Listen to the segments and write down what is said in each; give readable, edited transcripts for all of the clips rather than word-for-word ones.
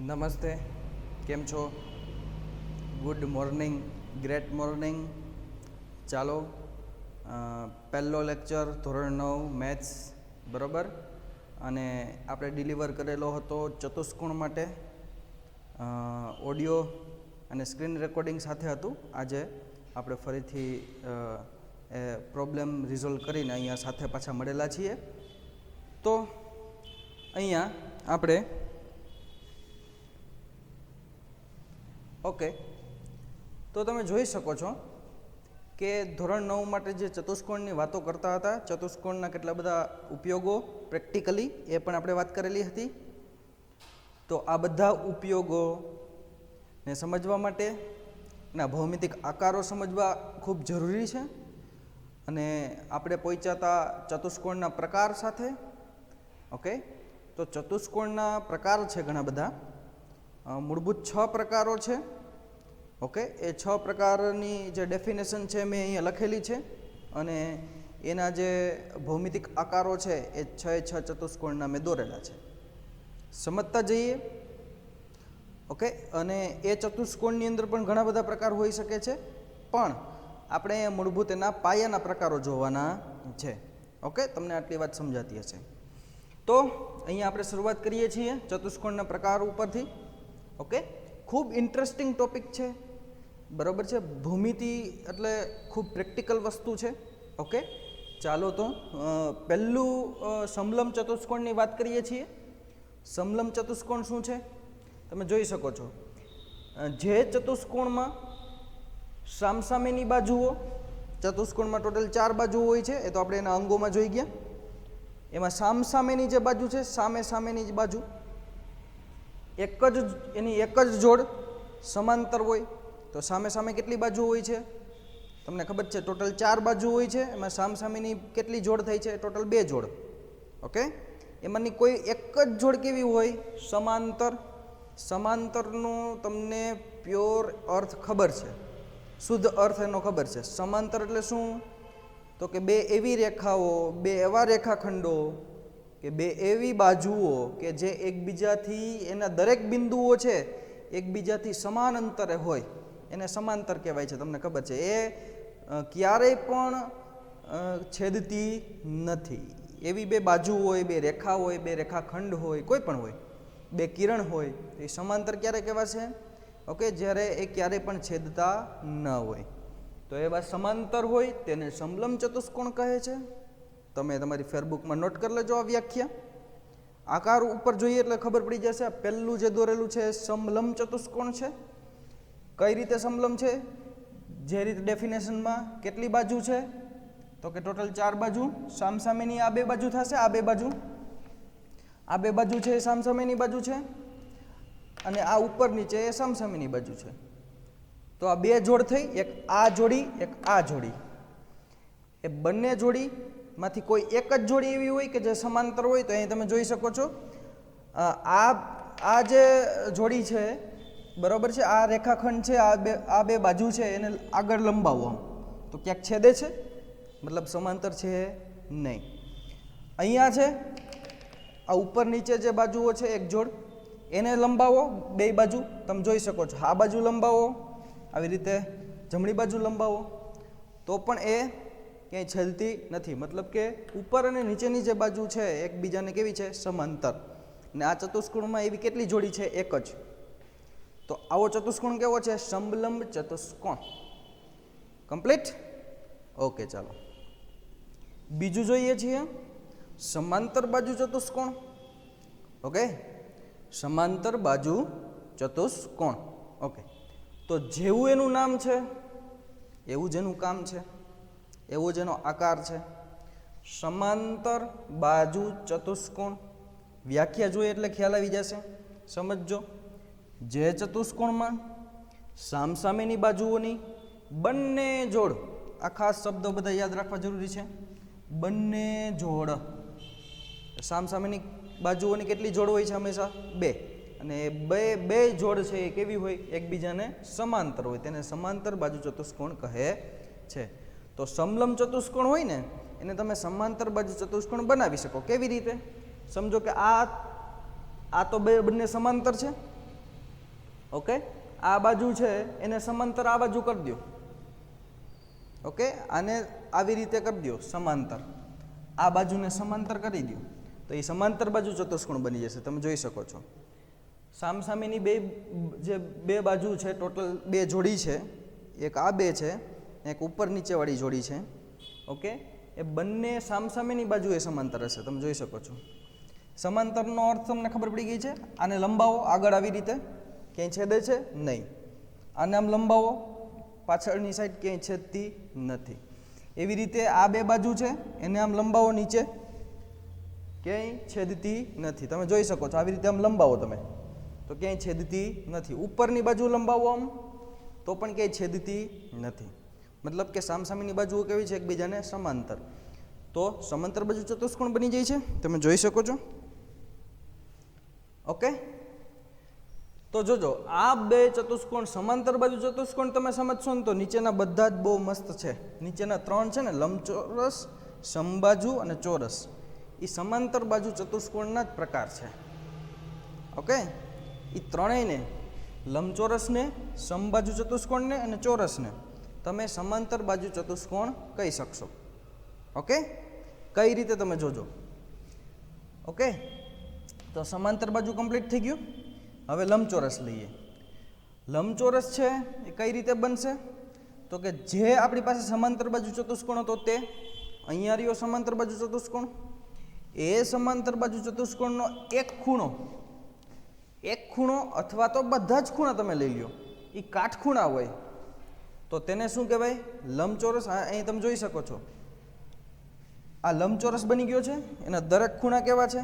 નમસ્તે, કેમ છો? Good morning, great morning. ચાલો, પહેલો લેક્ચર ધોરણ 9 મેથ્સ, બરાબર. અને આપણે ડિલિવર કરેલો હતો ચતુષ્કોણ માટે ઓડિયો અને સ્ક્રીન રેકોર્ડિંગ સાથે હતું. આજે આપણે ફરીથી એ પ્રોબ્લેમ રિઝોલ્વ કરીને અહીંયા સાથે પાછા મળેલા છીએ. તો અહીંયા આપણે ઓકે, તો તમે જોઈ શકો છો કે ધોરણ 9 માટે જે ચતુષ્કોણની વાતો કરતા હતા, ચતુષ્કોણના કેટલા બધા ઉપયોગો પ્રેક્ટિકલી એ પણ આપણે વાત કરેલી હતી. તો આ બધા ઉપયોગોને સમજવા માટે એના ભૌમિતિક આકારો સમજવા ખૂબ જરૂરી છે. અને આપણે પહોંચ્યા ચતુષ્કોણના પ્રકાર સાથે. ઓકે, તો ચતુષ્કોણના પ્રકાર છે ઘણા બધા, મૂળભૂત 6 પ્રકારો છે. ઓકે, એ 6 પ્રકારની જે ડેફિનેશન છે મેં અહીંયા લખેલી છે, અને એના જે ભૌમિતિક આકારો છે એ 6 ચતુષ્કોણના મેં દોરેલા છે. સમજતા જઈએ. ઓકે, અને એ ચતુષ્કોણની અંદર પણ ઘણા બધા પ્રકાર હોઈ શકે છે, પણ આપણે અહીંયા મૂળભૂત એના પાયાના પ્રકારો જોવાના છે. ઓકે, તમને આટલી વાત સમજાતી હશે. તો અહીંયા આપણે શરૂઆત કરીએ છીએ ચતુષ્કોણના પ્રકાર ઉપરથી. ઓકે, ખૂબ ઇન્ટરેસ્ટિંગ ટોપિક છે, બરાબર છે. ભૂમિતિ એટલે ખૂબ પ્રેક્ટિકલ વસ્તુ છે. ઓકે, ચાલો તો પહેલું સમલંબ ચતુષ્કોણની વાત કરીએ છીએ. સમલંબ ચતુષ્કોણ શું છે તમે જોઈ શકો છો. જે ચતુષ્કોણમાં સામસામેની બાજુઓ, ચતુષ્કોણમાં ટોટલ 4 બાજુઓ હોય છે, એ તો આપણે એના અંગોમાં જોઈ ગયા. એમાં સામસામેની જે બાજુ છે, સામે સામેની જ બાજુ એની એક જ જોડ સમાંતર હોય. તો સામે સામે કેટલી બાજુ હોય છે તમને ખબર છે? ટોટલ 4 બાજુ હોય છે. એમાં સામસામેની કેટલી જોડ થઈ છે? ટોટલ 2 જોડ. ઓકે, એમાંની કોઈ એક જ જોડ કેવી હોય? સમાંતર. સમાંતરનો તમને પ્યોર અર્થ ખબર છે, શુદ્ધ અર્થ એનો ખબર છે. સમાંતર એટલે શું? તો કે 2 એવી રેખાઓ, 2 એવા રેખાખંડો કે 2 એવી બાજુઓ કે જે એકબીજાથી, એના દરેક બિંદુઓ છે એકબીજાથી સમાન અંતરે હોય, એને સમાંતર કહેવાય છે. તમને ખબર છે, એ ક્યારેય પણ છેદતી નથી. એવી 2 બાજુ હોય, 2 રેખા હોય, 2 રેખાખંડ હોય, કોઈ પણ હોય, 2 કિરણ હોય, એ સમાંતર ક્યારે કહેવાશે? ઓકે, જ્યારે એ ક્યારેય પણ છેદતા ન હોય. તો એવા સમાંતર હોય તેને સમલંબ ચતુષ્કોણ કહે છે. તમે તમારી ફેરબુકમાં નોટ કરી લેજો આ વ્યાખ્યા. આકાર ઉપર જોઈએ એટલે ખબર પડી જશે. આ પહેલું જે દોરેલું છે સમલંબ ચતુષ્કોણ છે. કઈ રીતે સમલંબ છે? જે રીતે ડેફિનેશનમાં કેટલી બાજુ છે? તો કે ટોટલ 4 બાજુ. સામસામેની આ 2 બાજુ થશે. આ 2 બાજુ, આ 2 બાજુ છે એ સામસામેની બાજુ છે, અને આ ઉપર નીચે એ સામસામેની બાજુ છે. તો આ 2 જોડ થઈ, એક આ જોડી, એક આ જોડી. એ બંને જોડીમાંથી કોઈ એક જ જોડી એવી હોય કે જે સમાંતર હોય. તો અહીં તમે જોઈ શકો છો, આ જે જોડી છે, બરાબર છે, આ રેખાખંડ છે, આ બે બાજુ છે, એને આગળ લંબાવો આમ, તો ક્યાંક છેદે છે, મતલબ સમાંતર છે નહીં. અહીંયા છે આ ઉપર નીચે જે બાજુઓ છે એક જોડ, એને લંબાવો 2 બાજુ. તમે જોઈ શકો છો, આ બાજુ લંબાવો, આવી રીતે જમણી બાજુ લંબાવો, તો પણ એ ક્યાંય છેદતી નથી. મતલબ કે ઉપર અને નીચેની જે બાજુ છે એકબીજાને કેવી છે? સમાંતર. અને આ ચતુષ્કોણમાં એવી કેટલી જોડી છે? એક જ. તો આવો ચતુષ્કોણ કેવો છે? સમલંબ ચતુષ્કોણ. કમ્પ્લીટ. ઓકે, ચાલો બીજું જોઈએ છીએ સમાંતર બાજુ ચતુષ્કોણ. ઓકે, સમાંતર બાજુ ચતુષ્કોણ. ઓકે, તો જેવું એનું નામ છે એવું જ એનું કામ છે, એવો જ એનો આકાર છે. સમાંતર બાજુ ચતુષ્કોણ વ્યાખ્યા જોઈએ એટલે ખ્યાલ આવી જશે. સમજો, જે ચતુષ્કોણમાં સામસામેની બાજુઓની બંને જોડ, આ ખાસ શબ્દો બધા યાદ રાખવા જરૂરી છે. બંને જોડ, સામસામેની બાજુઓની કેટલી જોડ હોય છે? હંમેશા 2. અને બે જોડ છે એ કેવી હોય? એકબીજાને સમાંતર હોય, તેને સમાંતર બાજુ ચતુષ્કોણ કહે છે. તો સમલંબ ચતુષ્કોણ હોય ને એને તમે સમાંતર બાજુ ચતુષ્કોણ બનાવી શકો. કેવી રીતે? સમજો કે આ તો બંને સમાંતર છે, ઓકે, આ બાજુ છે એને સમાંતર આ બાજુ કરી દો. ઓકે, આને આવી રીતે કરી દો સમાંતર, આ બાજુને સમાંતર કરી દો તો એ સમાંતર બાજુ ચતુષ્કોણ બની જશે. તમે જોઈ શકો છો સામસામેની બે બાજુ છે, ટોટલ 2 જોડી છે, એક આ 2 છે, એક ઉપર નીચેવાળી જોડી છે. ઓકે, એ બંને સામસામેની બાજુ એ સમાંતર હશે. તમે જોઈ શકો છો સમાંતરનો અર્થ તમને ખબર પડી ગઈ છે. આને લંબાવો આગળ આવી રીતે, ક્યાંય છેદે છે નહીં. આને આમ લંબાવો, પાછળની સાઈડ ક્યાંય છેદતી નથી. એવી રીતે આ 2 બાજુ છે એને આમ લંબાવો નીચે, ક્યાંય છેદતી નથી. તમે જોઈ શકો છો આવી રીતે આમ લંબાવો તમે તો ક્યાંય છેદતી નથી. ઉપરની બાજુ લંબાવો આમ તો પણ ક્યાંય છેદતી નથી. મતલબ કે સામસામેની બાજુઓ કેવી છે? એકબીજાને સમાંતર. તો સમાંતર બાજુ ચતુષ્કોણ બની જાય છે. તમે જોઈ શકો છો. ઓકે, તો જોજો આ 2 ચતુષ્કોણ સમાંતર બાજુ ચતુષ્કોણ તમે સમજશો ને તો નીચેના બધા જ બહુ મસ્ત છે. નીચેના 3 છે ને, લંબચોરસ, સમબાજુ અને ચોરસ, એ સમાંતર બાજુ ચતુષ્કોણના જ પ્રકાર છે. ઓકે, એ ત્રણેયને, લંબચોરસને, સમબાજુ ચતુષ્કોણને અને ચોરસને તમે સમાંતર બાજુ ચતુષ્કોણ કહી શકશો. ઓકે, કઈ રીતે તમે જોજો. ઓકે, તો સમાંતર બાજુ કમ્પ્લીટ થઈ ગયું. હવે લંબચોરસ લઈએ. લંબચોરસ છે એ કઈ રીતે બનશે? તો કે જે આપણી પાસે સમાંતર બાજુ ચતુષ્કોણ હતો તે અહીંયા રહ્યો સમાંતર બાજુ ચતુષ્કોણ, એ સમાંતર બાજુ ચતુષ્કોણનો એક ખૂણો અથવા તો બધા જ ખૂણા તમે લઈ લ્યો, એ કાટખૂણા હોય તો તેને શું કહેવાય? લંબચોરસ. અહીં તમે જોઈ શકો છો આ લંબચોરસ બની ગયો છે. એના દરેક ખૂણા કેવા છે?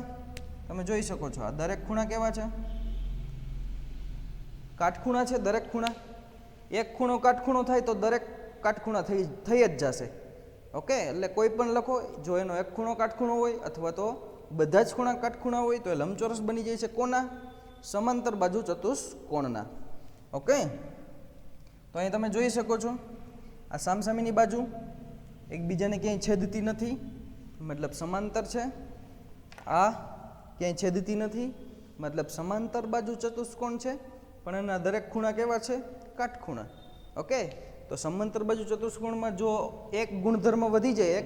તમે જોઈ શકો છો. આ દરેક ખૂણા કેવા છે? કાટખૂણા છે. દરેક ખૂણા, એક ખૂણો કાટખૂણો થાય તો દરેક કાટખૂણા થઈ જ જશે. ઓકે, એટલે કોઈ પણ લખો, જો એનો એક ખૂણો કાટખૂણો હોય અથવા તો બધા જ ખૂણા કાટખૂણા હોય તો એ લંબચોરસ બની જાય છે. કોના? સમાંતર બાજુ ચતુષ્કોણના. ઓકે, તો અહીં તમે જોઈ શકો છો આ સામસામેની બાજુ એકબીજાને ક્યાંય છેદતી નથી, મતલબ સમાંતર છે. આ ક્યાંય છેદતી નથી, મતલબ સમાંતર બાજુ ચતુષ્કોણ છે, પણ એના દરેક ખૂણા કેવા છે? કાટખૂણા. ઓકે, તો સમાંતર બાજુ ચતુષ્કોણમાં જો એક ગુણધર્મ વધી જાય,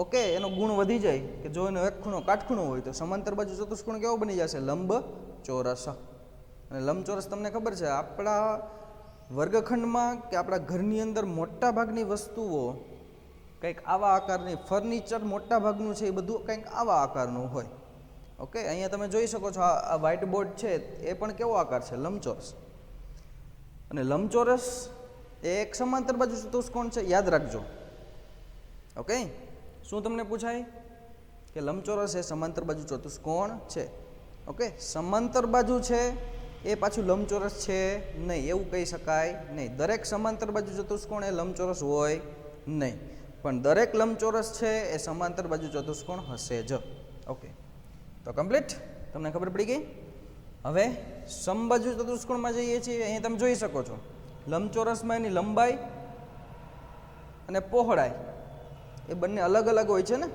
ઓકે, એનો ગુણ વધી જાય કે જો એનો એક ખૂણો કાટખૂણો હોય તો સમાંતર બાજુ ચતુષ્કોણ કેવો બની જશે? લંબચોરસ. અને લંબચોરસ તમને ખબર છે આપણા વર્ગખંડમાં કે આપણા ઘરની અંદર મોટા ભાગની વસ્તુઓ કંઈક આવા આકારની, ફર્નિચર મોટા ભાગનું છે એ બધું કંઈક આવા આકારનું હોય. ઓકે, અહીંયા તમે જોઈ શકો છો આ વ્હાઇટ બોર્ડ છે એ પણ કેવો આકાર છે? લંબચોરસ. અને લંબચોરસ એ એક સમાંતર બાજુ ચતુષ્કોણ છે, યાદ રાખજો. ઓકે, શું તમને પૂછાય કે લંબચોરસ એ સમાંતર બાજુ ચતુષ્કોણ છે? ઓકે, સમાંતર બાજુ છે એ પાછું લંબચોરસ છે નહીં એવું કહી શકાય નહીં. દરેક સમાંતર બાજુ ચતુષ્કોણ એ લંબચોરસ હોય નહીં, પણ દરેક લંબચોરસ છે એ સમાંતર બાજુ ચતુષ્કોણ હશે જ. ઓકે, તો કમ્પ્લીટ, તમને ખબર પડી ગઈ. હવે સમબાજુ ચતુષ્કોણમાં જઈએ છીએ. અહીં તમે જોઈ શકો છો લંબચોરસમાં એની લંબાઈ અને પહોળાઈ એ બંને અલગ અલગ હોય છે ને.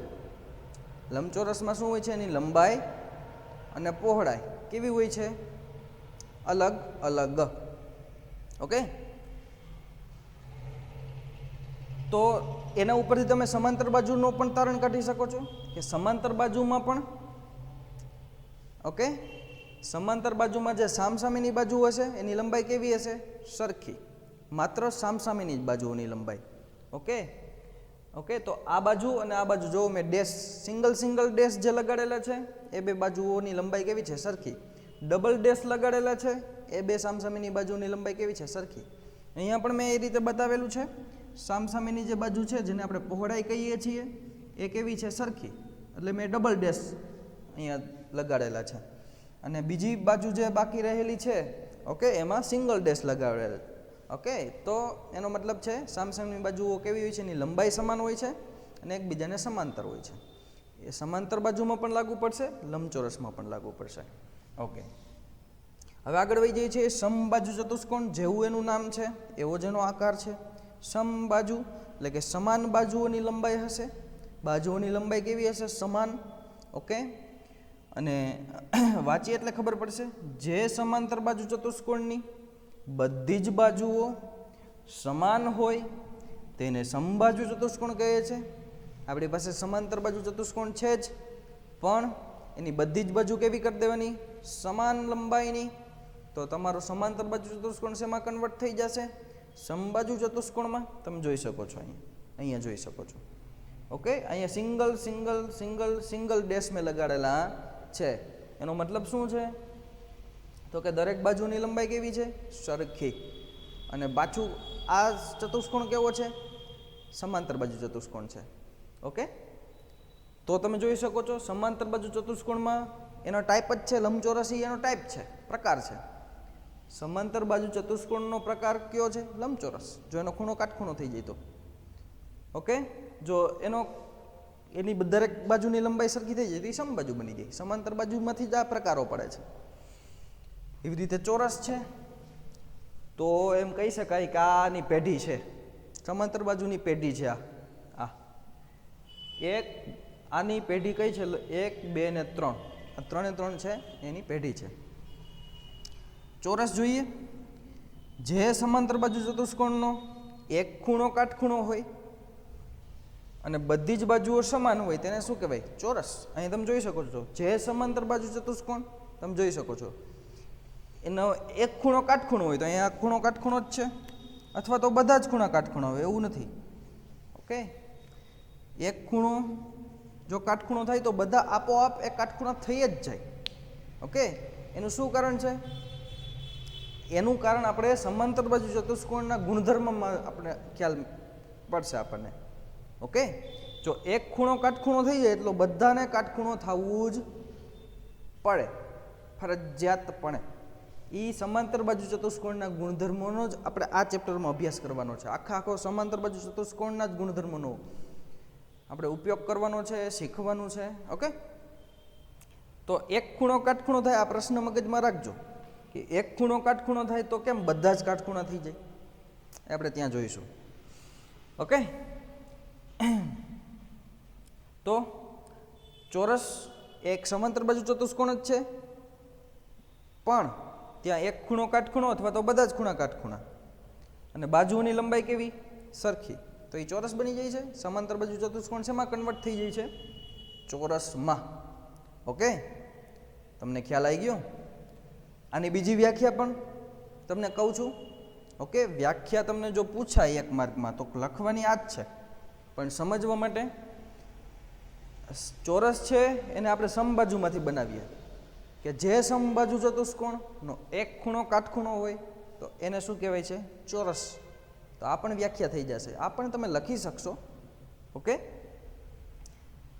લંબચોરસમાં શું હોય છે? એની લંબાઈ અને પહોળાઈ કેવી હોય છે? અલગ અલગ. ઓકે, તો એના ઉપરથી તમે સમાંતર બાજુનો પણ તારણ કાઢી શકો છો કે સમાંતર બાજુમાં પણ, ઓકે, સમાંતર બાજુમાં જે સામસામેની બાજુ હશે એની લંબાઈ કેવી હશે? સરખી, માત્ર સામસામેની જ બાજુઓની લંબાઈ. ઓકે, ઓકે, તો આ બાજુ અને આ બાજુ જો મેં ડેશ, સિંગલ ડેશ જે લગાડેલા છે એ બે બાજુઓની લંબાઈ કેવી છે? સરખી. ડબલ ડેશ લગાડેલા છે એ બે સામસામેની બાજુની લંબાઈ કેવી છે? સરખી. અહીંયા પણ મેં એ રીતે બતાવેલું છે. સામસામેની જે બાજુ છે જેને આપણે પહોળાઈ કહીએ છીએ એ કેવી છે? સરખી. એટલે મેં ડબલ ડેશ અહીંયા લગાડેલા છે. અને બીજી બાજુ જે બાકી રહેલી છે, ઓકે, એમાં સિંગલ ડેશ લગાડેલા. ઓકે, તો એનો મતલબ છે સામસામેની બાજુઓ કેવી હોય છે? એની લંબાઈ સમાન હોય છે અને એકબીજાને સમાંતર હોય છે. એ સમાંતર બાજુમાં પણ લાગુ પડશે, લંબચોરસમાં પણ લાગુ પડશે. ઓકે, હવે આગળ વધી જઈએ છીએ સમબાજુ ચતુષ્કોણ. જેવું એનું નામ છે એવો જ એનો આકાર છે. સમબાજુ એટલે કે સમાન બાજુઓની લંબાઈ હશે. બાજુઓની લંબાઈ કેવી હશે? સમાન. ઓકે, અને વાંચીએ એટલે ખબર પડશે. જે સમાંતર બાજુ ચતુષ્કોણની બધી જ બાજુઓ સમાન હોય તેને સમબાજુ ચતુષ્કોણ કહે છે. આપણી પાસે સમાંતર બાજુ ચતુષ્કોણ છે જ, પણ એની બધી જ બાજુ કેવી કરી દેવાની? સમાન લંબાઈની. તો તમારો સમાંતર બાજુ ચતુષ્કોણ શેમાં કન્વર્ટ થઈ જશે? સમબાજુ ચતુષ્કોણમાં. તમે જોઈ શકો છો અહીંયા જોઈ શકો છો. ઓકે, અહીંયા single single single single dash મેં લગાડેલા છે. એનો મતલબ શું છે? તો કે દરેક બાજુની લંબાઈ કેવી છે? સરખી. અને પાછું આ ચતુષ્કોણ કેવો છે? સમાંતર બાજુ ચતુષ્કોણ છે. ઓકે, તો તમે જોઈ શકો છો સમાંતર બાજુ ચતુષ્કોણમાં એનો ટાઈપ જ છે લંબચોરસી. એનો ટાઈપ છે, પ્રકાર છે. સમાંતર બાજુ ચતુષ્કોણનો પ્રકાર કયો છે? લંબચોરસ. જો એનો ખૂણો કાટખૂણો થઈ જાય તો. ઓકે, જો એની દરેક બાજુની લંબાઈ સરખી થઈ જાય તો એ સમબાજુ બની જાય. સમાંતર બાજુમાંથી જ આ પ્રકારો પડે છે. એવી રીતે ચોરસ છે તો એમ કહી શકાય કે આની પેઢી છે, સમાંતર બાજુની પેઢી છે. આ એક આની પેઢી કઈ છે? 1 2 ને 3. આ 3 એ 3 છે એની પેઢી છે. ચોરસ જોઈએ. જે સમાંતર બાજુ ચતુષ્કોણનો એક ખૂણો કાટખૂણો હોય અને બધી જ બાજુઓ સમાન હોય તેને શું કહેવાય? ચોરસ. અહીં તમે જોઈ શકો છો જે સમાંતર બાજુ ચતુષ્કોણ તમે જોઈ શકો છો એનો એક ખૂણો કાટખૂણો હોય તો અહીંયા ખૂણો કાટખૂણો જ છે, અથવા તો બધા જ ખૂણા કાટખૂણા હોય એવું નથી. ઓકે, એક ખૂણો જો કાટખૂણો થાય તો બધા આપોઆપ એક કાટખૂણા થઈ જ જાય. ઓકે, એનું શું કારણ છે? એનું કારણ આપણે સમાંતર બાજુ ચતુષ્કોણના ગુણધર્મમાં આપણે ખ્યાલ પડશે આપણને. ઓકે, જો એક ખૂણો કાટખૂણો થઈ જાય એટલે બધાને કાટખૂણો થવું જ પડે ફરજિયાતપણે. એ સમાંતર બાજુ ચતુષ્કોણના ગુણધર્મોનો જ આપણે આ ચેપ્ટરમાં અભ્યાસ કરવાનો છે. આખો સમાંતર બાજુ ચતુષ્કોણના જ ગુણધર્મોનો આપણે ઉપયોગ કરવાનો છે, શીખવાનું છે. ઓકે, તો એક ખૂણો કાટખૂણો થાય આ પ્રશ્ન મગજમાં રાખજો કે એક ખૂણો કાટખૂણો થાય તો કેમ બધા જ કાટખૂણા થઈ જાય? આપણે ત્યાં જોઈશું. ઓકે, તો ચોરસ એક સમાંતર બાજુ ચતુષ્કોણ જ છે, પણ ત્યાં એક ખૂણો કાટખૂણો અથવા તો બધા જ ખૂણા કાટખૂણા અને બાજુઓની લંબાઈ કેવી? સરખી. તો એ ચોરસ બની જાય છે. સમાંતર બાજુ ચતુષ્કોણ શેમાં કન્વર્ટ થઈ જાય છે? ચોરસમાં. ઓકે, તમને ખ્યાલ આવી ગયો? આની બીજી વ્યાખ્યા પણ તમને કહું છું. ઓકે, વ્યાખ્યા તમને જો પૂછાય એક માર્કમાં તો લખવાની આ જ છે, પણ સમજવા માટે ચોરસ છે એને આપણે સમબાજુમાંથી બનાવીએ કે જે સમબાજુ ચતુષ્કોણનો એક ખૂણો કાટખૂણો હોય તો એને શું કહેવાય છે? ચોરસ. તો આ પણ વ્યાખ્યા થઈ જશે. આ પણ તમે લખી શકશો. ઓકે,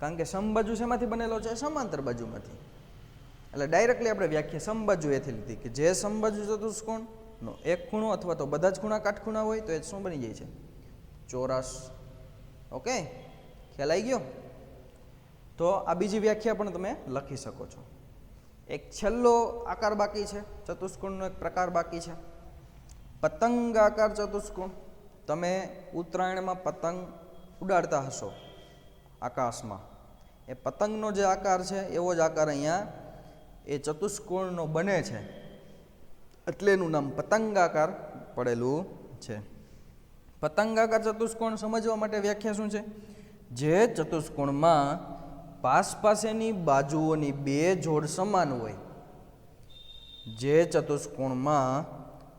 કારણ કે સમબાજુ શેમાંથી બનેલો છે? સમાંતર બાજુમાંથી. એટલે ડાયરેક્ટલી આપણે વ્યાખ્યા સમબાજુ એથી લીધી કે જે સમબાજુ ચતુષ્કોણનો એક ખૂણો અથવા તો બધા જ ખૂણા કાટખૂણા હોય તો એ શું બની જાય છે? ચોરસ. ઓકે, ખ્યાલ આવી ગયો? તો આ બીજી વ્યાખ્યા પણ તમે લખી શકો છો. એક છેલ્લો આકાર બાકી છે, ચતુષ્કોણનો એક પ્રકાર બાકી છે, પતંગ આકાર ચતુષ્કોણ. તમે ઉત્તરાયણમાં પતંગ ઉડાડતા હશો આકાશમાં. એ પતંગનો જે આકાર છે એવો જ આકાર અહીંયા એ ચતુષ્કોણનો બને છે, એટલે એનું નામ પતંગાકાર પડેલું છે. પતંગાકાર ચતુષ્કોણ સમજવા માટે વ્યાખ્યા શું છે? જે ચતુષ્કોણમાં પાસેની બાજુઓની બે જોડ સમાન હોય. જે ચતુષ્કોણમાં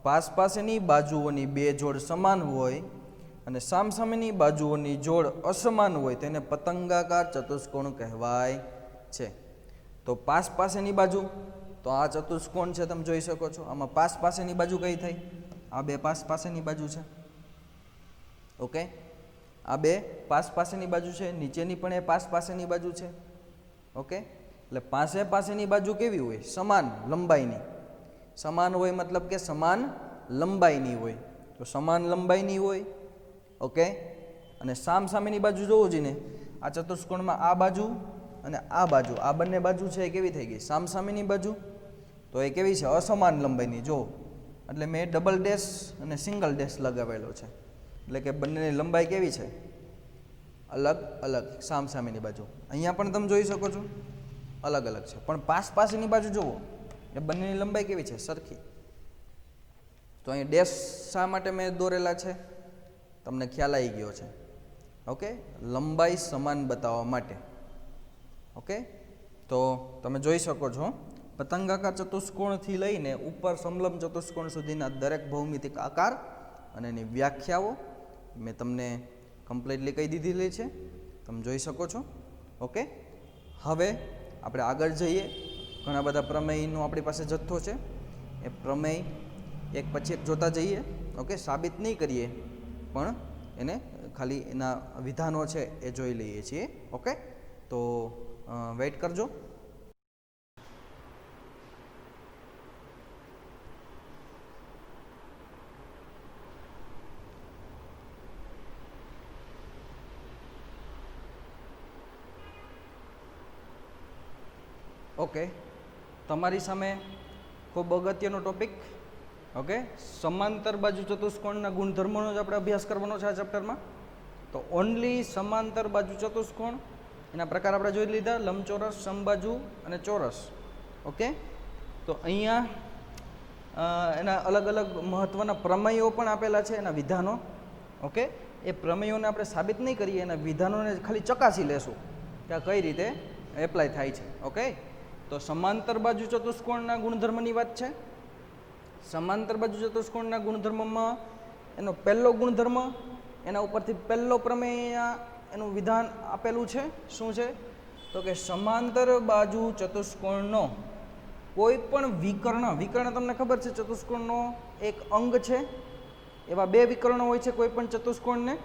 પાસેની બાજુઓની બે જોડ સમાન હોય અને સામસામેની બાજુઓની જોડ અસમાન હોય તેને પતંગાકાર ચતુષ્કોણ કહેવાય છે. તો પાસેની બાજુ તો આ ચતુષ્કોણ છે તમે જોઈ શકો છો. આમાં પાસેની બાજુ કઈ થઈ? આ બે પાસેની બાજુ છે. ઓકે, આ બે પાસેની બાજુ છે, નીચેની પણ એ પાસેની બાજુ છે. ઓકે, એટલે પાસેની બાજુ કેવી હોય? સમાન લંબાઈની. સમાન હોય મતલબ કે સમાન લંબાઈની હોય. તો સમાન લંબાઈની હોય. ઓકે, અને સામસામેની બાજુ જોવું જોઈએ ને, આ ચતુષ્કોણમાં આ બાજુ અને આ બાજુ, આ બંને બાજુ છે એ કેવી થઈ ગઈ? સામસામેની બાજુ. તો એ કેવી છે? અસમાન લંબાઈની. જો એટલે મેં ડબલ ડેશ અને સિંગલ ડેશ લગાવેલો છે, એટલે કે બંનેની લંબાઈ કેવી છે? અલગ અલગ, સામસામેની બાજુ. અહીંયા પણ તમે જોઈ શકો છો અલગ અલગ છે, પણ પાસની બાજુ જુઓ એ બંનેની લંબાઈ કેવી છે? સરખી. તો અહીં ડેશ શા માટે મેં દોરેલા છે? તમને ખ્યાલ આવી ગયો છે. ઓકે, લંબાઈ સમાન બતાવવા માટે. ઓકે, તો તમે જોઈ શકો છો પતંગાકાર ચતુષ્કોણથી લઈને ઉપર સમલંબ ચતુષ્કોણ સુધીના દરેક ભૌમિતિક આકાર અને એની વ્યાખ્યાઓ મેં તમને કમ્પ્લીટલી કહી દીધેલી છે, તમે જોઈ શકો છો. ઓકે, હવે આપણે આગળ જઈએ. ઘણા બધા પ્રમેયનો આપણી પાસે જથ્થો છે, એ પ્રમેય એક પછી એક જોતા જઈએ. ઓકે, સાબિત નહીં કરીએ પણ એને ખાલી એના વિધાનો છે એ જોઈ લઈએ છીએ. ઓકે, તો વેઇટ કરજો. ઓકે, તમારી સામે ખૂબ અગત્યનો ટોપિક. ઓકે, સમાંતર બાજુ ચતુષ્કોણના ગુણધર્મોનો જ આપણે અભ્યાસ કરવાનો છે આ ચેપ્ટરમાં. તો ઓનલી સમાંતર બાજુ ચતુષ્કોણ, એના પ્રકાર આપણે જોઈ લીધા: લંબચોરસ, સમબાજુ અને ચોરસ. ઓકે, તો અહીંયા એના અલગ અલગ મહત્ત્વના પ્રમેયો પણ આપેલા છે, એના વિધાનો. ઓકે, એ પ્રમેયોને આપણે સાબિત નહીં કરીએ, એના વિધાનોને ખાલી ચકાસી લેશું કે આ કઈ રીતે એપ્લાય થાય છે. ઓકે, તો સમાંતર બાજુ ચતુષ્કોણના ગુણધર્મની વાત છે. સમાંતર બાજુ ચતુષ્કોણના ગુણધર્મમાં એનો પહેલો ગુણધર્મ, એના ઉપરથી પહેલો પ્રમેય એનું વિધાન આપેલું છે. શું છે? તો કે સમાંતર બાજુ ચતુષ્કોણનો કોઈ પણ વિકર્ણ તમને ખબર છે ચતુષ્કોણનો એક અંગ છે. એવા બે વિકર્ણો હોય છે કોઈ પણ ચતુષ્કોણને.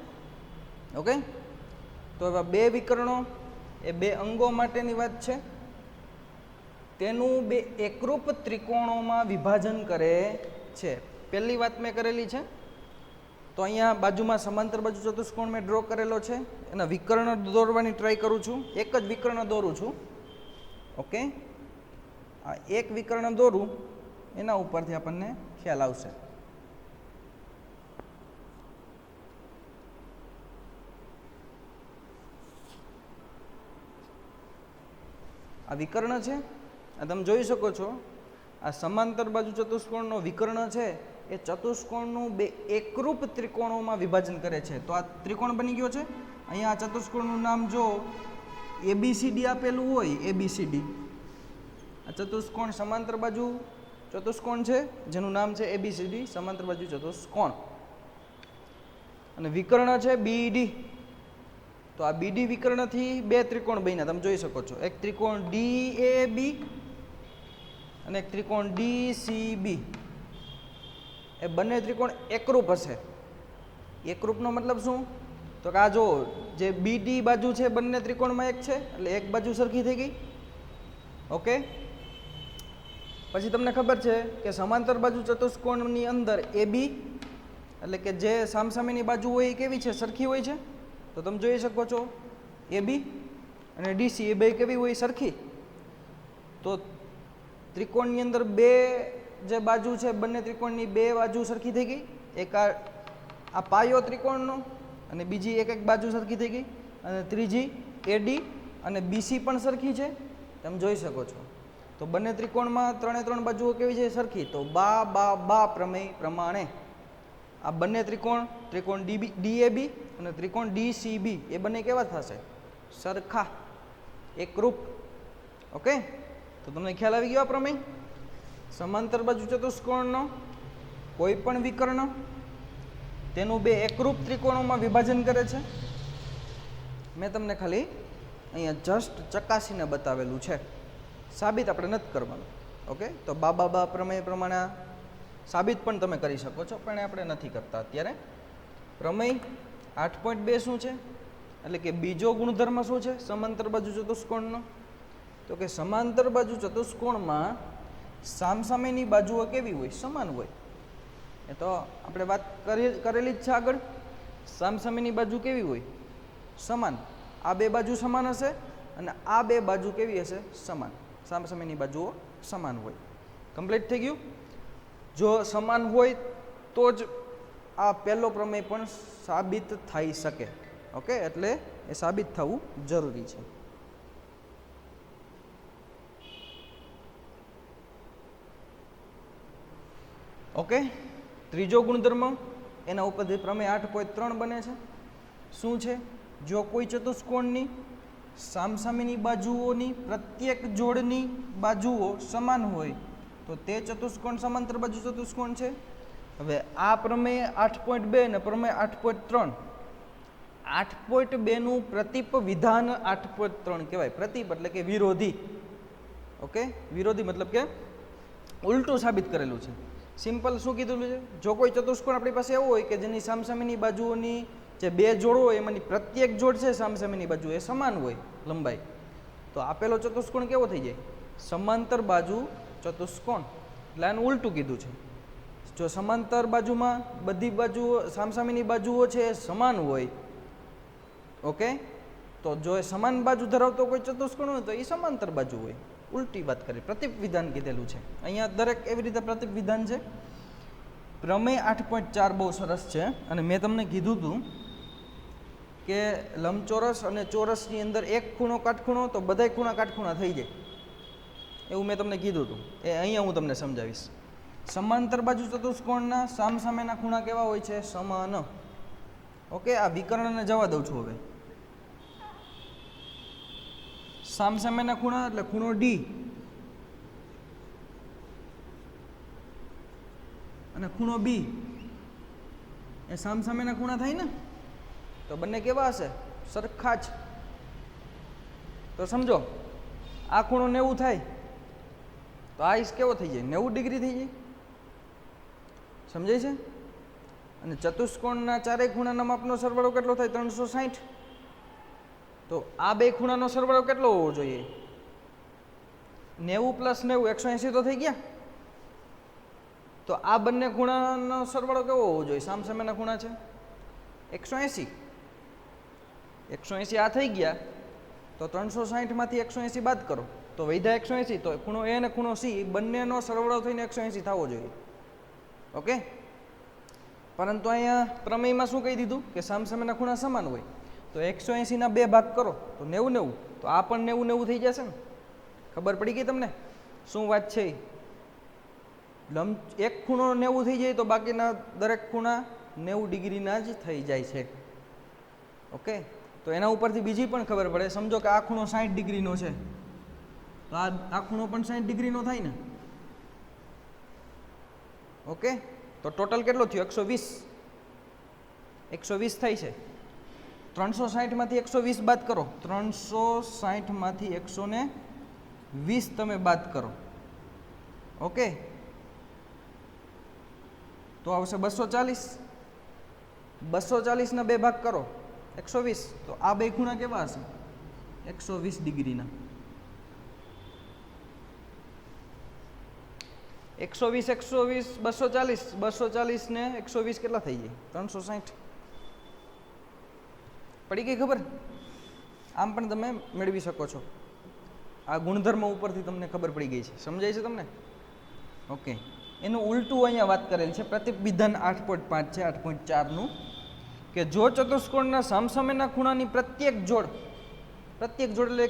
ઓકે, તો એવા બે વિકર્ણો એ બે અંગો માટેની વાત છે. તેનું બે એકરૂપ ત્રિકોણોમાં વિભાજન કરે છે. પહેલી વાત મેં કરેલી છે. તો અહીંયા બાજુમાં સમાંતર બાજુ ચતુષ્કોણ મેં ડ્રો કરેલો છે. એના વિકર્ણ દોરવાની ટ્રાય કરું છું. એક જ વિકર્ણ દોરું છું. ઓકે, આ એક વિકર્ણ દોરું, એના ઉપરથી આપણને ખ્યાલ આવશે. આ વિકર્ણ છે, આ તમે જોઈ શકો છો. આ સમાંતર બાજુ ચતુષ્કોણનો વિકર્ણ છે એ ચતુષ્કોણનું બે એકરૂપ ત્રિકોણોમાં વિભાજન કરે છે. તો આ ત્રિકોણ બની ગયો છે. અહીંયા આ ચતુષ્કોણનું નામ જો ABCD આપેલું હોય, ABCD, આ ચતુષ્કોણ સમાંતર બાજુ ચતુષ્કોણ છે જેનું નામ છે ABCD, સમાંતર બાજુ ચતુષ્કોણ. અને વિકર્ણ છે BD. તો આ BD વિકર્ણથી બે ત્રિકોણ બન્યા, તમે જોઈ શકો છો. એક ત્રિકોણ DAB અને એક ત્રિકોણ DCB. એ બંને ત્રિકોણ એકરૂપ હશે. એકરૂપનો મતલબ શું? તો કે આ જો જે BD બાજુ છે બંને ત્રિકોણમાં એક છે, એટલે એક બાજુ સરખી થઈ ગઈ. ઓકે, પછી તમને ખબર છે કે સમાંતર બાજુ ચતુષ્કોણની અંદર AB એટલે કે જે સામસામેની બાજુ હોય એ કેવી છે? સરખી હોય છે. તો તમે જોઈ શકો છો AB અને DC એ બે કેવી હોય? સરખી. તો ત્રિકોણની અંદર બે જે બાજુ છે બંને ત્રિકોણની બે બાજુ સરખી થઈ ગઈ. એક આ પાયો ત્રિકોણનો અને બીજી એક એક બાજુ સરખી થઈ ગઈ. અને ત્રીજી AD અને BC પણ સરખી છે, તમે જોઈ શકો છો. તો બંને ત્રિકોણમાં ત્રણે ત્રણ બાજુઓ કેવી છે? સરખી. તો બા પ્રમેય પ્રમાણે આ બંને ત્રિકોણ DAB અને ત્રિકોણ DCB એ બંને કેવા થશે? સરખા, એકરૂપ. ઓકે, તો તમને ખ્યાલ આવી ગયો આ પ્રમેય. સમાંતર બાજુ ચતુષ્કોણનો કોઈ પણ વિકર્ણ તેનું બે એકરૂપ ત્રિકોણોમાં વિભાજન કરે છે. મેં તમને ખાલી અહીંયા જસ્ટ ચકાસીને બતાવેલું છે, સાબિત આપણે નથી કરવાનું. ઓકે, તો બા પ્રમેય પ્રમાણે સાબિત પણ તમે કરી શકો છો, પણ આપણે નથી કરતા અત્યારે. પ્રમેય 8.2 શું છે? એટલે કે બીજો ગુણધર્મ શું છે સમાંતર બાજુ ચતુષ્કોણનો? તો કે સમાંતર બાજુ ચતુષ્કોણમાં સામસામેની બાજુઓ કેવી હોય? સમાન હોય. એ તો આપણે વાત કરેલી જ છે આગળ. સામસામેની બાજુ કેવી હોય? સમાન. આ બે બાજુ સમાન હશે અને આ બે બાજુ કેવી હશે? સમાન. સામસામેની બાજુઓ સમાન હોય. કમ્પ્લીટ થઈ ગયું. જો સમાન હોય તો જ આ પહેલો પ્રમેય પણ સાબિત થઈ શકે. ઓકે, એટલે એ સાબિત થવું જરૂરી છે. ઓકે, ત્રીજો ગુણધર્મ એના ઉપરથી પ્રમેય 8.3 બને છે. શું છે? જો કોઈ ચતુષ્કોણની સામસામેની બાજુઓની પ્રત્યેક જોડની બાજુઓ સમાન હોય તો તે ચતુષ્કોણ સમાંતર બાજુ ચતુષ્કોણ છે. હવે આ પ્રમેય 8.2 અને પ્રમેય 8.3, 8.2 નું પ્રતીપ વિધાન 8.3 કહેવાય. પ્રતીપ એટલે કે વિરોધી. ઓકે, વિરોધી મતલબ કે ઉલટું સાબિત કરેલું છે. સિમ્પલ શું કીધું છે? જો કોઈ ચતુષ્કોણ આપણી પાસે એવો હોય કે જેની સામસામેની બાજુઓની જે બે જોડો હોય એમાંની પ્રત્યેક જોડ છે સામસામેની બાજુ એ સમાન હોય લંબાઈ, તો આપેલો ચતુષ્કોણ કેવો થઈ જાય? સમાંતર બાજુ ચતુષ્કોણ. એટલે આનું ઉલટું કીધું છે. જો સમાંતર બાજુમાં બધી બાજુઓ સામસામેની બાજુઓ છે એ સમાન હોય, ઓકે, તો જો એ સમાન બાજુ ધરાવતો કોઈ ચતુષ્કોણ હોય તો એ સમાંતર બાજુ હોય. ઉલટી વાત કરી, પ્રતીપ વિધાન કીધેલું છે અહીંયા. દરેક એવી રીતે પ્રતીપ વિધાન છે. પ્રમેય 8.4 બહુ સરસ છે અને મેં તમને કીધું હતું કે લંબચોરસ અને ચોરસની અંદર એક ખૂણો કાટખૂણો તો બધાય ખૂણા કાટખૂણા થઈ જાય, એવું મેં તમને કીધું હતું. એ અહીંયા હું તમને સમજાવીશ. સમાંતર બાજુ ચતુષ્કોણના સામસામેના ખૂણા કેવા હોય છે? સમાન. ઓકે, આ વિકર્ણને જવા દઉં છું. હવે સામસામેના ખૂણા એટલે ખૂણો ડી અને ખૂણો બી એ સામસામેના ખૂણા થાય ને, તો બંને કેવા હશે? સરખા જ. તો સમજો આ ખૂણો 90 થાય તો આ ઈસ કેવો થઈ જાય? 90 ડિગ્રી થઈ જાય. સમજાય છે? અને ચતુષ્કોણના ચારેય ખૂણાના માપનો સરવાળો કેટલો થાય? 360. તો આ બે ખૂણાનો સરવાળો કેટલો હોવો જોઈએ? 90 + 90 180 તો થઈ ગયા. તો આ બંને ખૂણાનો સરવાળો કેવો હોવો જોઈએ? સામસામેના ખૂણા છે 180. 180 આ થઈ ગયા તો 360 માંથી 180 બાદ કરો તો વધ્યા 180. તો ખૂણો એ અને ખૂણો સી બંનેનો સરવાળો થઈને 180 થવો જોઈએ. ઓકે, પરંતુ અહીંયા પ્રમેયમાં શું કહી દીધું કે સામસામેના ખૂણા સમાન હોય, તો 180 ના 2 ભાગ કરો તો 90 90. તો આ પણ 90 90 થઈ જશે ને. ખબર પડી ગઈ તમને શું વાત છે? એક ખૂણો 90 થઈ જાય તો બાકીના દરેક ખૂણા 90 ડિગ્રીના જ થઈ જાય છે. ઓકે, તો એના ઉપરથી બીજી પણ ખબર પડે. સમજો કે આ ખૂણો 60 ડિગ્રીનો છે તો આ ખૂણો પણ 60 ડિગ્રીનો થાય ને. ઓકે, તો ટોટલ કેટલો થયો? 120. 120 થાય છે. 360 માંથી 120 બાદ કરો. 360 માંથી 120 તમે બાદ કરો. ઓકે, તો આવશે 240. 240 ના 2 ભાગ કરો 120. તો આ બે ખૂણા કેવા હશે? 120 ડિગ્રીના. 120 120 240. 240 ને 120 કેટલા થઈ જાય? 360. પડી ગઈ ખબર? આમ પણ તમે મેળવી શકો છો. આ ગુણધર્મ ઉપરથી તમને ખબર પડી ગઈ છે. સમજાય છે તમને? ઓકે, એનું ઉલટું અહીંયા વાત કરેલ છે. પ્રતીપ વિધાન 8.5 છે 8.4 નું, કે જો ચતુષ્કોણના સામસામેના ખૂણાની પ્રત્યેક જોડ એટલે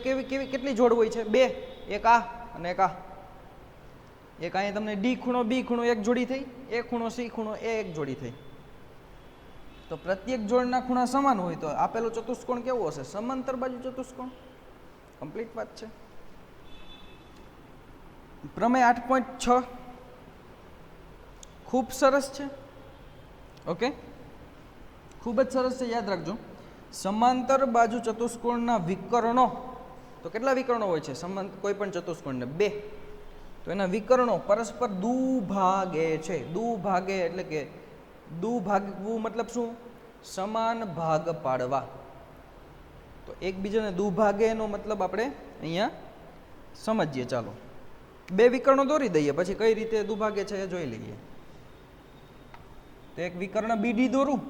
કેટલી જોડ હોય છે? 2. એક આ અને એક આ. એક અહીંયા તમને ડી ખૂણો બી ખૂણો એક જોડી થઈ, એ ખૂણો સી ખૂણો એ એક જોડી થઈ. તો પ્રત્યેક જોડના ખૂણા સમાન હોય તો આપેલો ચતુષ્કોણ કેવો હશે? સમાંતર બાજુ ચતુષ્કોણ. કમ્પ્લીટ વાત છે. પ્રમેય 8.6 ખૂબ સરસ છે. ઓકે, ખૂબ જ સરસ છે, યાદ રાખજો. સમાંતર બાજુ ચતુષ્કોણના વિકર્ણો, તો કેટલા વિકર્ણો હોય છે કોઈ પણ ચતુષ્કોણને? 2. તો એના વિકર્ણો પરસ્પર દુભાગે છે. દુભાગે એટલે કે દુભાગવું મતલબ શું? સમાન ભાગ પાડવા. તો એકબીજાને દુભાગે એનો મતલબ આપણે અહીંયા સમજીએ. ચાલો 2 વિકર્ણો દોરી દઈએ, પછી કઈ રીતે દુભાગે છે એ જોઈ લઈએ. તો એક વિકર્ણ બીડી દોરું.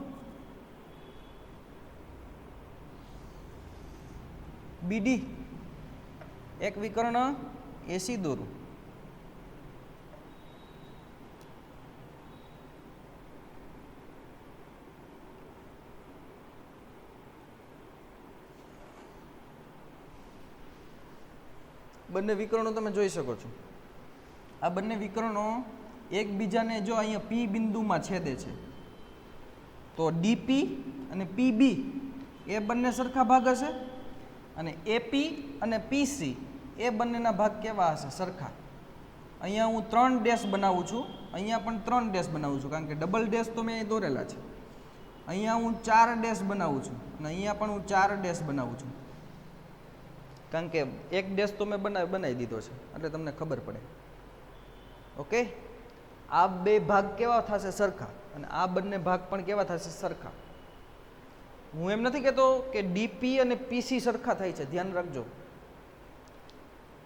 બીડી. એક વિકર્ણ એસી દોરું. બંને વિકર્ણો તમે જોઈ શકો છો. આ બંને વિકર્ણો એકબીજાને જો અહીંયા પી બિંદુમાં છેદે છે તો ડીપી અને પીબી એ બંને સરખા ભાગ હશે, અને એપી અને પીસી એ બંનેના ભાગ કેવા હશે? સરખા. અહીંયા હું 3 ડેશ બનાવું છું, અહીંયા પણ 3 ડેશ બનાવું છું, કારણ કે ડબલ ડેશ તો મેં દોરેલા છે. અહીંયા હું 4 ડેશ બનાવું છું અને અહીંયા પણ હું 4 ડેશ બનાવું છું, કારણ કે એક ડેશ તો મેં બનાવી દીધો છે એટલે તમને ખબર પડે. ઓકે, આ બે ભાગ કેવા થશે? સરખા. અને આ બંને ભાગ પણ કેવા થશે? સરખા. હું એમ નથી કહેતો કે ડીપી અને પીસી સરખા થાય છે, ધ્યાન રાખજો.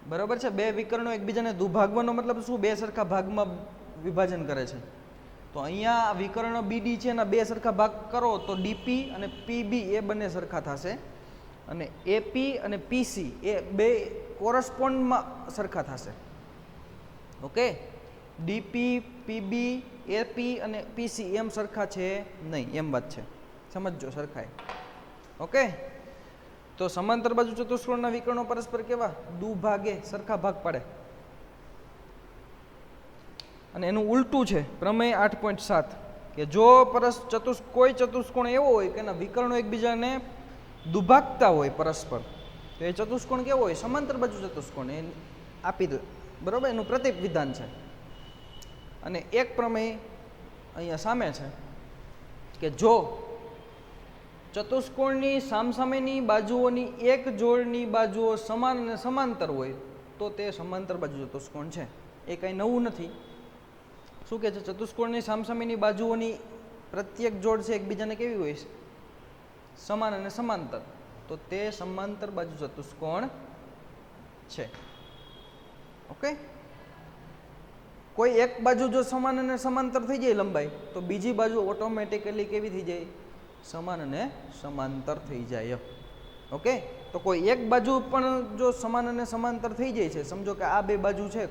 બરાબર છે? બે વિકર્ણો એકબીજાને દુભાગવાનો મતલબ શું? બે સરખા ભાગમાં વિભાજન કરે છે. તો અહીંયા વિકર્ણ બીડી છે એના બે સરખા ભાગ કરો તો ડીપી અને પીબી એ બંને સરખા થશે, અને એપી અને પીસી એ બે કોરસ્પોન્ડમાં સરખા થશે. ઓકે, ડીપી, પીબી, એપી અને પીસી એમ સરખા છે નહીં, એમ વાત છે. સમજજો સરખાય. ઓકે, તો સમાંતર બાજુ ચતુષ્કોણના વિકર્ણો પરસ્પર કેવા? દુભાગે, સરખા ભાગ પાડે. અને એનું ઉલટું છે પ્રમેય 8.7 કે જો કોઈ ચતુષ્કોણ એવો હોય કે એના વિકર્ણો એકબીજાને દુભાગતા હોય પરસ્પર, તો એ ચતુષ્કોણ કેવો હોય? સમાંતર બાજુ ચતુષ્કોણ. એ આપી દો, બરોબર? એનું પ્રતીક વિધાન છે. અને એક પ્રમેય અહીંયા સામે છે કે જો ચતુષ્કોણની સામસામેની બાજુઓની એક જોડની બાજુઓ સમાન અને સમાંતર હોય તો તે સમાંતર બાજુ ચતુષ્કોણ છે. એ કંઈ નવું નથી. શું કહે છે? ચતુષ્કોણની સામસામેની બાજુઓની પ્રત્યેક જોડ છે એકબીજાને કેવી હોય? સમાન અને સમાંતર. તો તે સમાંતર બાજુ ચતુષ્કોણ છે. ઓકે, કોઈ એક બાજુ જો સમાન અને સમાંતર થઈ જાય લંબાઈ, તો બીજી બાજુ ઓટોમેટિકલી કેવી થઈ જાય? સમાન અને સમાંતર થઈ જાય. ઓકે, તો કોઈ એક બાજુ પણ જો સમાન અને સમાંતર થઈ જાય છે, સમજો કે આ બે બાજુ છે,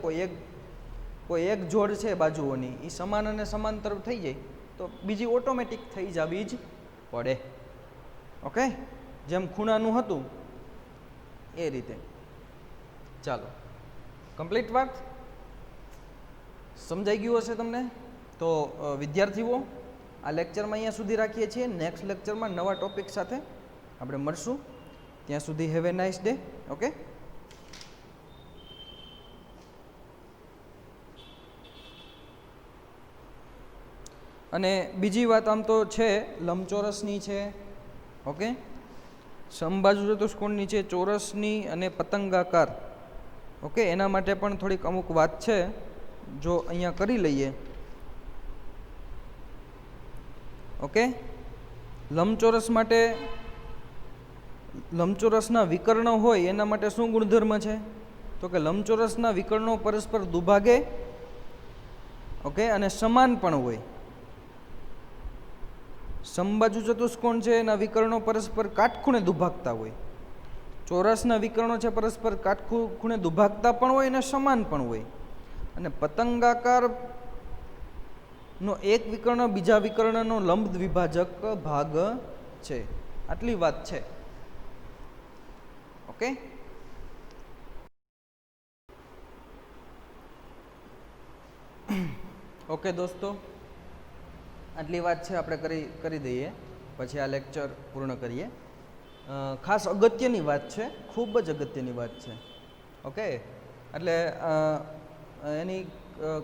કોઈ એક જોડ છે બાજુઓની, એ સમાન અને સમાંતર થઈ જાય તો બીજી ઓટોમેટિક થઈ જવી જ પડે. ઓકે, જેમ ખૂણાનું હતું એ રીતે. ચાલો, કમ્પ્લીટ વાત સમજાઈ ગયું હશે તમને? તો વિદ્યાર્થીઓ, આ લેક્ચરમાં અહીંયા સુધી રાખીએ છીએ. નેક્સ્ટ લેક્ચરમાં નવા ટોપિક સાથે આપણે મળશું. ત્યાં સુધી have a nice day. Okay. અને બીજી વાત આમ તો છે, લંબચોરસની છે, ઓકે, સમબાજુ ચતુષ્કોણની છે, ચોરસની અને પતંગાકાર. ઓકે, એના માટે પણ થોડીક અમુક વાત છે, જો અહીંયા કરી લઈએ. ઓકે, લંબચોરસ માટે, લંબચોરસના વિકર્ણો હોય એના માટે શું ગુણધર્મ છે? તો કે લંબચોરસના વિકર્ણો પરસ્પર દુભાગે, ઓકે, અને સમાન પણ હોય. સમબાજુ ચતુષ્કોણ છે એના વિકર્ણો પરસ્પર કાટખૂણે દુભાગતા હોય. ચોરસના વિકર્ણો છે પરસ્પર કાટખૂણે દુભાગતા પણ હોય અને સમાન પણ હોય. અને પતંગાકાર નો એક વિકર્ણ બીજા વિકર્ણનો લંબ દ્વિભાજક ભાગ છે. આટલી વાત છે. ઓકે, ઓકે દોસ્તો, આટલી વાત છે, આપણે કરી દઈએ, પછી આ લેક્ચર પૂર્ણ કરીએ. ખાસ અગત્યની વાત છે, ખૂબ જ અગત્યની વાત છે. ઓકે, એટલે એની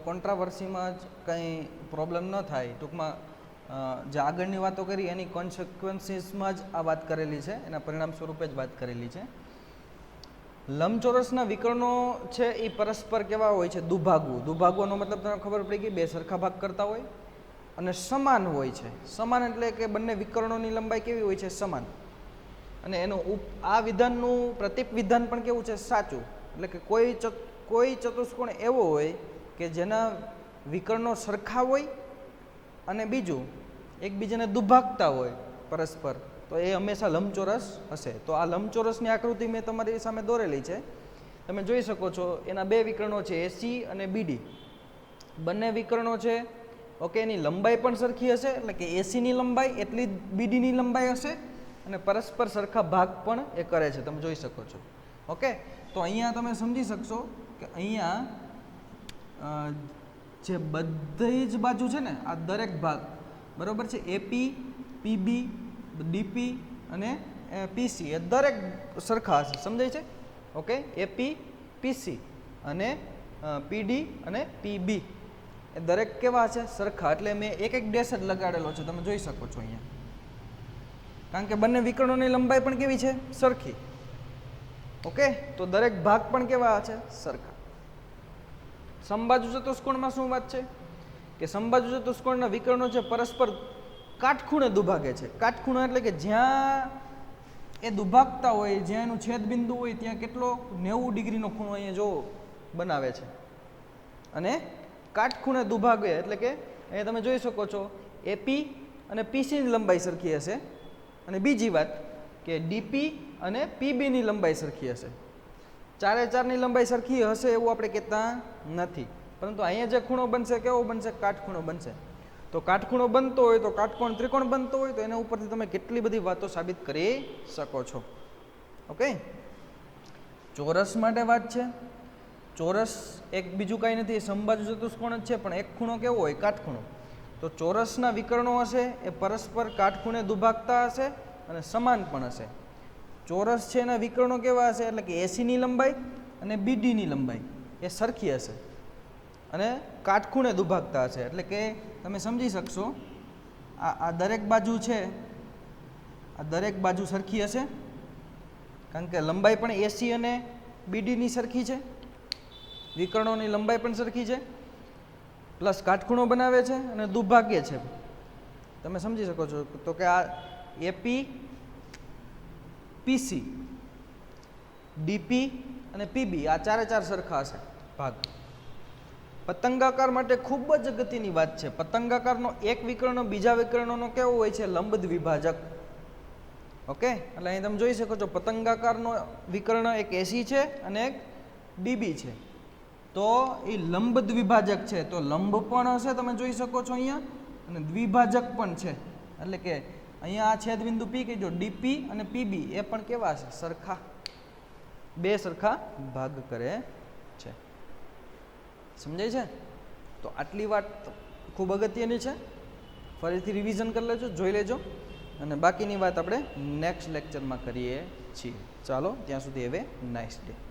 કોન્ટ્રાવર્સીમાં જ કંઈ પ્રોબ્લેમ ન થાય. ટૂંકમાં જે આગળની વાતો કરી એની કોન્સિક્વન્સીસમાં જ આ વાત કરેલી છે, એના પરિણામ સ્વરૂપે જ વાત કરેલી છે. લંબચોરસના વિકર્ણો છે એ પરસ્પર કેવા હોય છે? દુભાગવું. દુભાગવાનો મતલબ તમને ખબર પડી ગઈ, બે સરખા ભાગ કરતા હોય અને સમાન હોય છે. સમાન એટલે કે બંને વિકર્ણોની લંબાઈ કેવી હોય છે? સમાન. અને એનું આ વિધાનનું પ્રતીપ વિધાન પણ કેવું છે? સાચું. એટલે કે કોઈ ચતુષ્કોણ એવો હોય કે જેના વિકર્ણો સરખા હોય અને બીજું એકબીજાને દુભાગતા હોય પરસ્પર, તો એ હંમેશા લંબચોરસ હશે. તો આ લંબચોરસની આકૃતિ મેં તમારી સામે દોરેલી છે, તમે જોઈ શકો છો. એના બે વિકર્ણો છે, એસી અને બીડી. બંને વિકર્ણો છે, ઓકે, એની લંબાઈ પણ સરખી હશે, એટલે કે એસીની લંબાઈ એટલી જ બીડીની લંબાઈ હશે, અને પરસ્પર સરખા ભાગ પણ એ કરે છે, તમે જોઈ શકો છો. ઓકે, તો અહીંયા તમે સમજી શકશો કે અહીંયા જે બધી જ બાજુ છે ને આ દરેક ભાગ બરાબર છે એપી પીબી ડીપી અને પીસી એ દરેક સરખા હશે સમજાય છે ઓકે એપી પીસી અને પીડી અને પીબી એ દરેક કેવા છે સરખા એટલે મેં એક ડેશ જ લગાડેલો છે તમે જોઈ શકો છો અહીંયા કારણ કે બંને વિકર્ણોની લંબાઈ પણ કેવી છે સરખી ઓકે તો દરેક ભાગ પણ કેવા છે સરખા સમબાજુ ચતુષ્કોણમાં શું વાત છે કે સમબાજુ ચતુષ્કોણના વિકર્ણો છે પરસ્પર કાટખૂણે દુભાગે છે કાટખૂણો એટલે કે જ્યાં એ દુભાગતા હોય જ્યાં એનું છેદબિંદુ હોય ત્યાં કેટલો 90 ડિગ્રીનો ખૂણો અહીંયા જો બનાવે છે અને કાટખૂણે દુભાગે એટલે કે અહીંયા તમે જોઈ શકો છો એપી અને પીસીની લંબાઈ સરખી હશે અને બીજી વાત કે ડીપી અને પીબીની લંબાઈ સરખી હશે ચારે ચારની લંબાઈ સરખી હશે એવું આપણે કહેતા નથી પરંતુ અહીંયા જે ખૂણો બનશે કેવો બનશે કાટખૂણો બનશે તો કાટખૂણો બનતો હોય તો કાટકોણ ત્રિકોણ બનતો હોય તો એના ઉપરથી તમે કેટલી બધી વાતો સાબિત કરી શકો છો ઓકે ચોરસ માટે વાત છે ચોરસ એક બીજું કાંઈ નથી સમબાજુ ચતુષ્કોણ જ છે પણ એક ખૂણો કેવો હોય કાટખૂણો તો ચોરસના વિકર્ણો હશે એ પરસ્પર કાટખૂણે દુભાગતા હશે અને સમાન પણ હશે ચોરસ છે એના વિકર્ણો કેવા હશે એટલે કે એસીની લંબાઈ અને બીડીની લંબાઈ એ સરખી હશે અને કાટખૂણે દુભાગતા હશે એટલે કે તમે સમજી શકશો આ દરેક બાજુ છે આ દરેક બાજુ સરખી હશે કારણ કે લંબાઈ પણ એસી અને બીડીની સરખી છે વિકર્ણોની લંબાઈ પણ સરખી છે પ્લસ કાટખૂણો બનાવે છે અને દુભાગ્ય છે તમે સમજી શકો છો તો કે આ એપી પીસી ડીપી અને પીબી આ ચારે ચાર સરખા હશે ભાગ પતંગાકાર માટે ખૂબ જ અગત્યની વાત છે પતંગાકારનો એક વિકર્ણ બીજા વિકર્ણનો કેવો હોય છે લંબ દ્વિભાજક ઓકે એટલે અહીં તમે જોઈ શકો છો પતંગાકારનો વિકર્ણ એક એસી છે અને એક ડીબી છે તો એ લંબ દ્વિભાજક છે તો લંબ પણ હશે તમે જોઈ શકો છો અહીંયા અને દ્વિભાજક પણ છે એટલે કે અહીંયા આ છેદબિંદુ પી કહેજો ડીપી અને પીબી એ પણ કેવા છે સરખા બે સરખા ભાગ કરે છે સમજાય છે તો આટલી વાત ખૂબ અગત્યની છે ફરીથી રિવિઝન કરી લેજો જોઈ લેજો અને બાકીની વાત આપણે નેક્સ્ટ લેક્ચરમાં કરીએ છીએ ચાલો ત્યાં સુધી હવે નાઇસ ડે